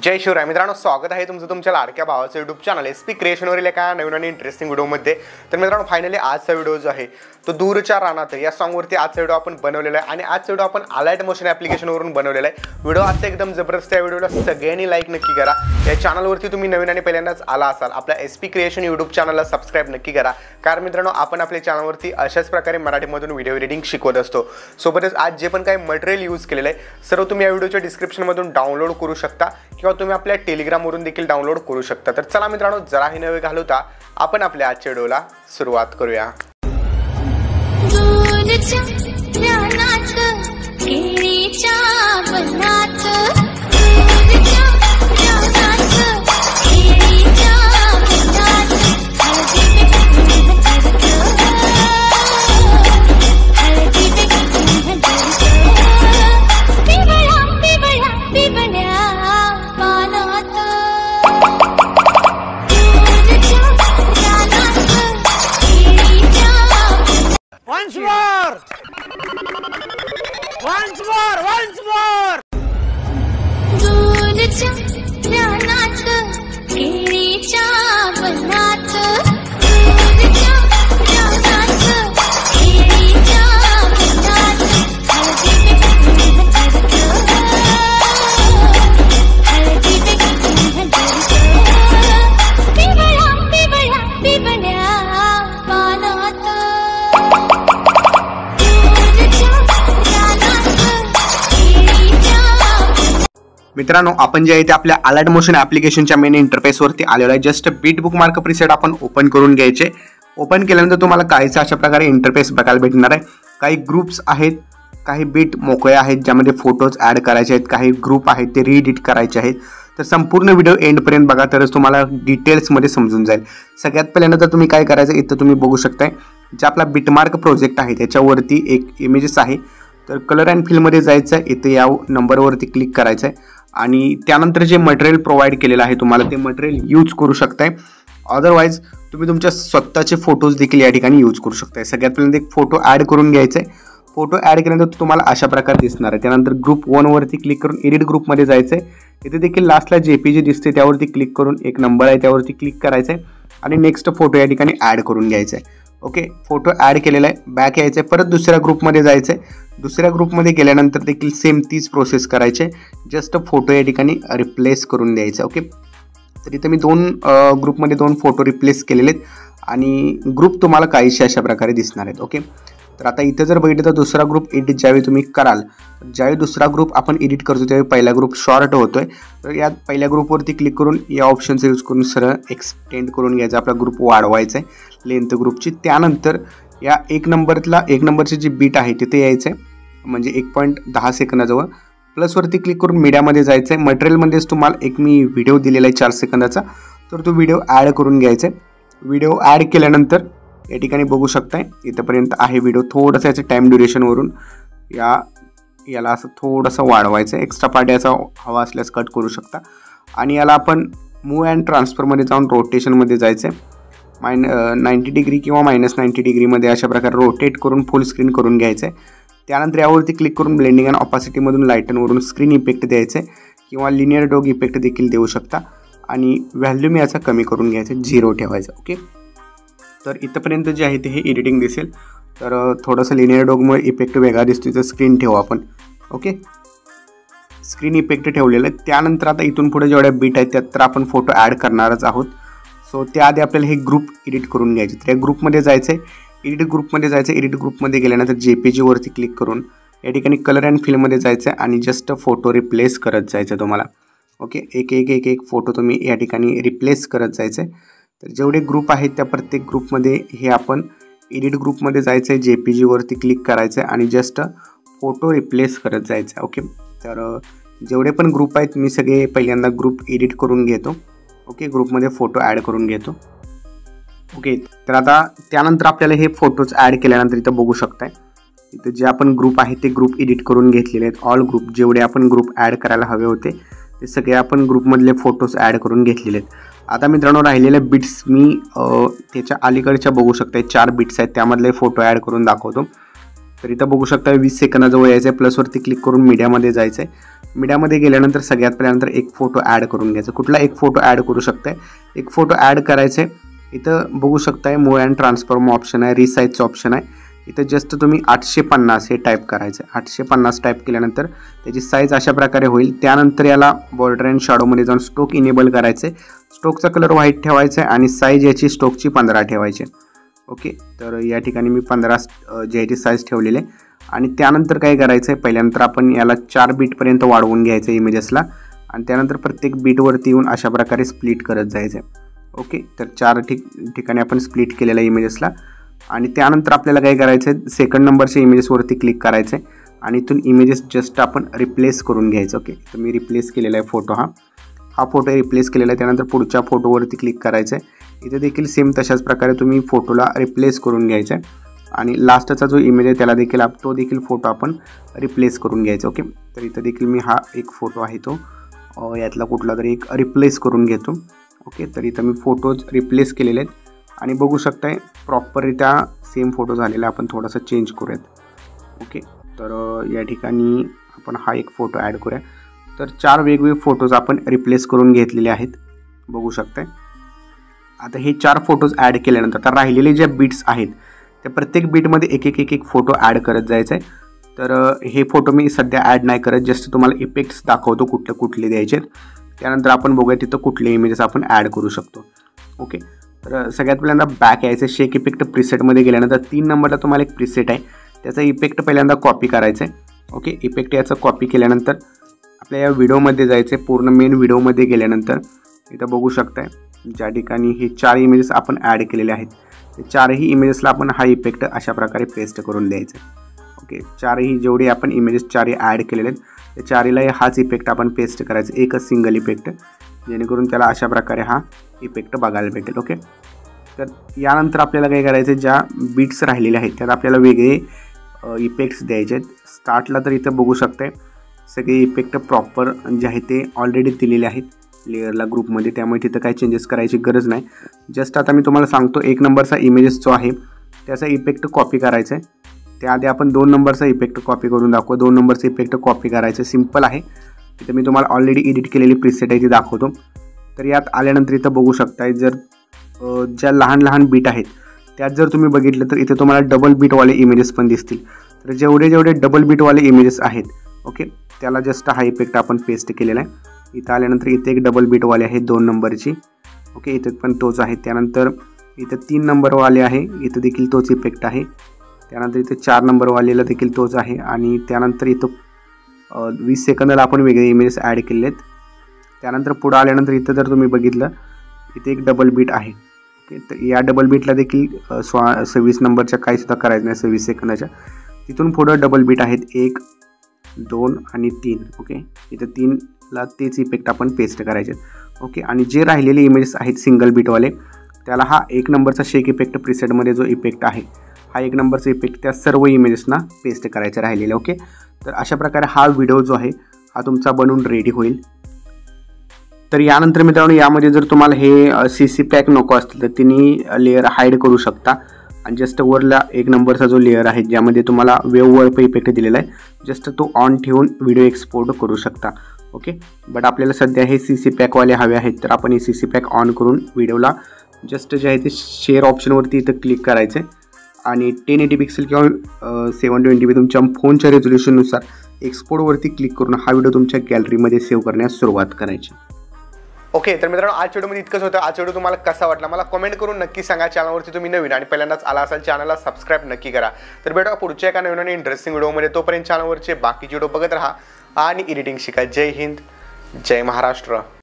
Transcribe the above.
जय शिवराय मित्रांनो, स्वागत आहे तुमचं तुमच्या लाडक्या भावाचं यूट्यूब चॅनल एसपी क्रिएशनवरील एका नवीन आणि इंटरेस्टिंग व्हिडिओमध्ये। तर मित्रांनो, फायनली आजचा व्हिडिओ जो आहे तो दूरच्या रानात या सॉन्गवरती आजचा व्हिडिओ आपण बनवलेला आहे आणि आजचा व्हिडिओ आपण अलाइट मोशन ॲप्लिकेशनवरून बनवलेला आहे। व्हिडिओ आजचा एकदम जबरदस्त आहे। व्हिडिओला सगळ्यांनी लाईक नक्की करा। या चॅनलवरती तुम्ही नवीन आणि पहिल्यांदाच आला असाल, आपल्या एसपी क्रिएशन यूट्यूब चॅनलला सबस्क्राइब नक्की करा, कारण मित्रांनो आपण आपल्या चॅनलवरती अशाच प्रकारे मराठीमधून व्हिडिओ एडिटिंग शिकवत असतो। सोबतच आज जे पण काही मटेरियल यूज केलेलं आहे सर्व तुम्ही या व्हिडिओच्या डिस्क्रिप्शनमधून डाउनलोड करू शकता किंवा तुम्ही आपल्या टेलिग्रामवरून देखील डाउनलोड करू शकता। तर चला मित्रांनो, जराही नवे घालवता आपण आपल्या आजच्या व्हिडिओला सुरुवात करूया। Once more. दूरच्या रानात केळीच्या वनात, दूरच्या रानात केळीच्या वनात, हळदी बेगून हळदीचं, हळदी बेगून हळदीचं, पिवळ्या पिवळ्या पिवळ्या पानात। मित्रांनो, आपण जे आहे ते आपल्या अलाइट मोशन ॲप्लिकेशनच्या मेन इंटरफेसवरती आलेलो आहे। जस्ट बीट बुकमार्क प्रीसेट आपण ओपन करून घ्यायचे। ओपन केल्यानंतर तुम्हाला काहीसा अशा प्रकारे इंटरफेस बघायला भेटणार आहे। काही ग्रुप्स आहेत, काही बीट मोकळे आहेत ज्यामध्ये फोटोज ॲड करायचे आहेत, काही ग्रुप आहेत ते रीएडिट करायचे आहेत। तर संपूर्ण व्हिडिओ एंडपर्यंत बघा, तरच तुम्हाला डिटेल्समध्ये समजून जाईल। सगळ्यात पहिल्यांदा तर तुम्ही काय करायचं, इथं तुम्ही बघू शकताय जे आपला बीटमार्क प्रोजेक्ट आहे त्याच्यावरती एक इमेजेस आहे। तर कलर अँड फिलमध्ये जायचं आहे, इथे या नंबरवरती क्लिक करायचं आहे आणि त्यानंतर जे मटेरियल प्रोव्हाइड केलेलं आहे तुम्हाला ते मटेरियल यूज करू शकताय। अदरवाईज तुम्ही तुमच्या स्वतःचे फोटोज देखील या ठिकाणी यूज करू शकताय। सगळ्यात पहिल्यांदा एक फोटो ॲड करून घ्यायचा आहे। फोटो ॲड केल्यानंतर तुम्हाला अशा प्रकारे दिसणार आहे। त्यानंतर ग्रुप 1 वरती क्लिक करून एडिट ग्रुपमध्ये जायचं आहे। इथे देखील लास्टला जेपीजी दिसते त्यावरती क्लिक करून एक नंबर आहे त्यावरती क्लिक करायचं आहे आणि नेक्स्ट फोटो या ठिकाणी ॲड करून घ्यायचा आहे। ओके, फोटो ॲड केलेला आहे, बॅक यायचं आहे, परत दुसऱ्या ग्रुपमध्ये जायचं आहे। दुसऱ्या ग्रुपमध्ये गेल्यानंतर देखील सेम तीच प्रोसेस करायची आहे, जस्ट फोटो या ठिकाणी रिप्लेस करून द्यायचा। ओके, तर इथं मी ग्रुपमध्ये दोन फोटो रिप्लेस केलेले आहेत आणि ग्रुप तुम्हाला काहीशी अशा प्रकारे दिसणार आहेत। ओके, तर आता इथं जर बघितलं तर दुसरा ग्रुप एडिट ज्यावेळी तुम्ही कराल, ज्यावेळी दुसरा ग्रुप आपण एडिट करतो त्यावेळी पहिला ग्रुप शॉर्ट होतोय। तर या पहिल्या ग्रुपवरती क्लिक करून या ऑप्शनचा यूज करून सरळ एक्सटेंड करून घ्यायचा, आपला ग्रुप वाढवायचा आहे लेंथ ग्रुपची। त्यानंतर या एक नंबरची जी बीट आहे तिथे यायचं आहे, म्हणजे 1.10 सेकंदाजवळ प्लसवरती क्लिक करून मीडियामध्ये जायचं आहे। मटेरियलमध्येच तुम्हाला एक मी व्हिडिओ दिलेला आहे 4 सेकंदाचा, तर तो व्हिडिओ ॲड करून घ्यायचा आहे। व्हिडिओ ॲड केल्यानंतर या ठिकाणी बघू शकताय इथंपर्यंत आहे व्हिडिओ। थोडंसं याचं टाईम ड्युरेशनवरून याला असं थोडंसं वाढवायचं आहे, एक्स्ट्रा पार्ट याचा हवा असल्यास कट करू शकता आणि याला आपण मूव अँड ट्रान्सफरमध्ये जाऊन रोटेशनमध्ये जायचं आहे। 90 डिग्री किंवा -90 डिग्रीमध्ये अशा प्रकारे रोटेट करून फुल स्क्रीन करून घ्यायचं आहे। त्यानंतर यावरती क्लिक करून ब्लेंडिंग अँड ऑपासिटीमधून लाईटनवरून स्क्रीन इफेक्ट द्यायचं आहे किंवा लिनियर डॉग इफेक्ट देखील देऊ शकता आणि व्हॅल्यूम याचा कमी करून घ्यायचं, 0 ठेवायचं। ओके, तर इथंपर्यंत जे आहे ते हे एडिटिंग दिसेल। तर थोडंसं लिनियर डॉगमुळे इफेक्ट वेगळा दिसतो, तर स्क्रीन ठेवू आपण। ओके, स्क्रीन इफेक्ट ठेवलेलं आहे। त्यानंतर आता इथून पुढे जेवढ्या बीट आहेत त्यात तर आपण फोटो ॲड करणारच आहोत। सो त्याआधी आपल्याला हे ग्रुप एडिट करून घ्यायचे। तर या ग्रुपमध्ये जायचं आहे, एडिट ग्रुपमध्ये जायचं। एडिट ग्रुपमध्ये गेल्यानंतर जेपीजीवरती क्लिक करून या ठिकाणी कलर अँड फिलमध्ये जायचं आहे आणि जस्ट फोटो रिप्लेस करत जायचं तुम्हाला। ओके, एक फोटो तुम्ही या ठिकाणी रिप्लेस करत जायचं आहे। तर जेवढे ग्रुप आहेत त्या प्रत्येक ग्रुपमध्ये हे आपण एडिट ग्रुपमध्ये जायचं आहे, जेपीजीवरती क्लिक करायचं आहे आणि जस्ट फोटो रिप्लेस करत जायचं आहे। ओके, तर जेवढे पण ग्रुप आहेत मी सगळे पहिल्यांदा ग्रुप एडिट करून घेतो। ओके, ग्रुपमध्ये फोटो ॲड करून घेतो। ओके, तर आता त्यानंतर आपल्याला हे फोटोज ॲड केल्यानंतर इथं बघू शकताय इथं जे आपण ग्रुप आहे ते ग्रुप एडिट करून घेतलेले आहेत। ऑल ग्रुप जेवढे आपण ग्रुप ॲड करायला हवे होते ते सगळे आपण ग्रुपमधले फोटोज ॲड करून घेतलेले आहेत। आता मित्रांनो राहिलेले बिट्स मी त्याच्या अलीकडच्या बघू शकता, 4 बिट्स आहेत त्यामधले फोटो ॲड करून दाखवतो। तर इथं बघू शकता 20 सेकंदाजवळ यायचं आहे. प्लसवरती क्लिक करून मीडियामध्ये जायचं आहे. मीडियामध्ये गेल्यानंतर सगळ्यात पहिल्यांदा एक फोटो ॲड करून घ्यायचा. कुठला एक फोटो ॲड करू शकताय. एक फोटो ॲड करायचं आहे. इथं बघू शकताय मूव अँड ट्रान्सफॉर्म ऑप्शन आहे, रिसाईजचं ऑप्शन आहे. इथं जस्ट तुम्ही 850 हे टाईप करायचं आहे. 850 टाईप केल्यानंतर त्याची साईज अशा प्रकारे होईल. त्यानंतर याला बॉर्डर अँड शॅडोमध्ये जाऊन स्ट्रोक इनेबल करायचं आहे. स्ट्रोकचा कलर व्हाईट ठेवायचा आहे आणि साईज याची स्ट्रोकची 15 ठेवायची. ओके, तर या ठिकाणी मी 15 जी आहे ती साईज ठेवलेली आहे. आणि त्यानंतर काय करायचं आहे, पहिल्यानंतर आपण याला 4 बीटपर्यंत वाढवून घ्यायचं इमेजेसला आणि त्यानंतर प्रत्येक बीटवरती येऊन अशा प्रकारे स्प्लिट करत जायचं आहे. ओके, तर 4 ठिकाणी आपण स्प्लिट केलेलं आहे इमेजेसला. आणि त्यानंतर आपल्याला काय करायचं आहे, सेकंड नंबरच्या इमेजेसवरती क्लिक करायचं आहे आणि इथून इमेजेस जस्ट आपण रिप्लेस करून घ्यायचं. ओके, तर मी रिप्लेस केलेला आहे फोटो, हा फोटो रिप्लेस केलेला आहे. त्यानंतर पुढच्या फोटोवरती क्लिक करायचं आहे. इथे देखील सेम तशाच प्रकारे तुम्ही फोटोला रिप्लेस करून घ्यायचं आहे आणि लास्टचा जो इमेज आहे त्याला देखील तो देखील फोटो आपण रिप्लेस करून घ्यायचा. ओके, तर इथं देखील मी हा एक फोटो आहे तो यातला कुठला तरी एक रिप्लेस करून घेतो. ओके, तर इथं मी फोटोज रिप्लेस केलेले आहेत आणि बघू शकताय प्रॉपररित्या सेम फोटो झालेला. आपण थोडासा चेंज करूयात. ओके, तर या ठिकाणी आपण हा एक फोटो ॲड करूया. तर 4 वेगवेगळे फोटोज आपण रिप्लेस करून घेतलेले आहेत, बघू शकताय. आता हे 4 फोटोज ॲड केल्यानंतर आता राहिलेले जे बीट्स आहेत त्या प्रत्येक बीटमध्ये एक फोटो ॲड करत जायचं आहे. तर हे फोटो मी सध्या ॲड नाही करत, जस्ट तुम्हाला इफेक्ट्स दाखवतो कुठले द्यायचे आहेत. त्यानंतर आपण बघूया तिथं कुठले इमेजेस आपण ॲड करू शकतो. ओके, तर सगळ्यात पहिल्यांदा बॅक यायचं. शेक इफेक्ट प्रिसेटमध्ये गेल्यानंतर 3 नंबरला तुम्हाला एक प्रिसेट आहे, त्याचा इफेक्ट पहिल्यांदा कॉपी करायचा आहे. ओके, इफेक्ट याचं कॉपी केल्यानंतर आपल्या या व्हिडिओमध्ये जायचं आहे. पूर्ण मेन व्हिडिओमध्ये गेल्यानंतर इथं बघू शकताय ज्या ठिकाणी हे 4 इमेजेस आपण ॲड केलेले आहेत ते 4ही इमेजेसला आपण हा इफेक्ट अशा प्रकारे पेस्ट करून द्यायचा आहे. ओके, 4ही जेवढे आपण इमेजेस 4ही ॲड केलेले आहेत त्या 4हीला हाच इफेक्ट आपण पेस्ट करायचा, एकच सिंगल इफेक्ट, जेणेकरून त्याला अशा प्रकारे हा इफेक्ट बघायला भेटेल. ओके, तर यानंतर आपल्याला काय करायचं आहे, ज्या बीट्स राहिलेल्या आहेत त्यात आपल्याला वेगळे इफेक्ट्स द्यायचे आहेत. स्टार्टला तर इथं बघू शकताय सगळे इफेक्ट प्रॉपर जे आहे ते ऑलरेडी दिलेले आहेत लेअरला ग्रुपमध्ये, त्यामुळे तिथं काही चेंजेस करायची गरज नाही. जस्ट आता मी तुम्हाला सांगतो 1 नंबरचा इमेजेस जो आहे त्याचा इफेक्ट कॉपी करायचा आहे. त्याआधी आपण 2 नंबरचा इफेक्ट कॉपी करून दाखवू. 2 नंबरचा इफेक्ट कॉपी करायचं सिम्पल आहे. इथं मी तुम्हाला ऑलरेडी एडिट केलेली प्रिसेट आहे ती दाखवतो. तर यात आल्यानंतर इथं बघू शकताय जर ज्या लहान बीट आहेत त्यात जर तुम्ही बघितलं तर इथे तुम्हाला डबल बीटवाले इमेजेस पण दिसतील. तर जेवढे डबल बीटवाले इमेजेस आहेत ओके त्याला जस्ट हा इफेक्ट आपण पेस्ट केलेला आहे. इथं आल्यानंतर इथे एक डबल बीटवाले आहे 2 नंबरची. ओके, इथे पण तोच आहे. त्यानंतर इथं 3 नंबरवाले आहे, इथं देखील तोच इफेक्ट आहे. त्यानंतर इथे 4 नंबरवालेला देखील तोच आहे. आणि त्यानंतर इथं 20 सेकंदाला आपण वेगळे इमेजेस ॲड केले आहेत. त्यानंतर पुढं आल्यानंतर इथं जर तुम्ही बघितलं इथे एक डबल बीट आहे. ओके, तर या डबल बीटला देखील 26 नंबरच्या काहीसुद्धा करायचं नाही 26 सेकंदाच्या. तिथून पुढं डबल बीट आहेत 1, 2 आणि 3. ओके, इथं 3ला तेच इफेक्ट आपण पेस्ट करायचे. ओके, आणि जे राहिलेले इमेजेस आहेत सिंगल बीटवाले त्याला हा 1 नंबरचा शेक इफेक्ट प्रिसेटमध्ये जो इफेक्ट आहे हा 1 नंबरचा इफेक्ट त्या सर्व इमेजेसना पेस्ट करायचे राहिलेले. ओके, तर अशा प्रकारे हा व्हिडिओ जो आहे हा तुमचा बनवून रेडी होईल. तर यानंतर मित्रांनो यामध्ये जर तुम्हाला हे CC पॅक नको असतील तर तिन्ही लेअर हाईड करू शकता आणि जस्ट वरला 1 नंबरचा जो लेअर आहे ज्यामध्ये तुम्हाला वेव वर्प इफेक्ट दिलेला आहे जस्ट तो ऑन ठेवून व्हिडिओ एक्सपोर्ट करू शकता. ओके, बट आपल्याला सध्या हे CC पॅकवाले हवे आहेत तर आपण हे CC पॅक ऑन करून व्हिडिओला जस्ट जे आहे ते शेअर ऑप्शनवरती इथं क्लिक करायचं आहे आणि 1080 पिक्सेल किंवा 720p तुमच्या फोनच्या रेझोल्युशननुसार एक्सपोर्टवरती क्लिक करून हा व्हिडिओ तुमच्या गॅलरीमध्ये सेव्ह करण्यास सुरुवात करायची. ओके, तर मित्रांनो आजच्या व्हिडिओमध्ये इतकंच होतं. आजचा व्हिडिओ तुम्हाला कसा वाटला मला कमेंट करून नक्की सांगा. चॅनलवरती तुम्ही नवीन आणि पहिल्यांदाच आला असाल चॅनलला सबस्क्राईब नक्की करा. तर भेटूया पुढच्या एका नवीन आणि इंटरेस्टिंग व्हिडिओमध्ये. तोपर्यंत चॅनलवरचे बाकीचे व्हिडिओ बघत राहा आणि एडिटिंग शिका. जय हिंद, जय महाराष्ट्र.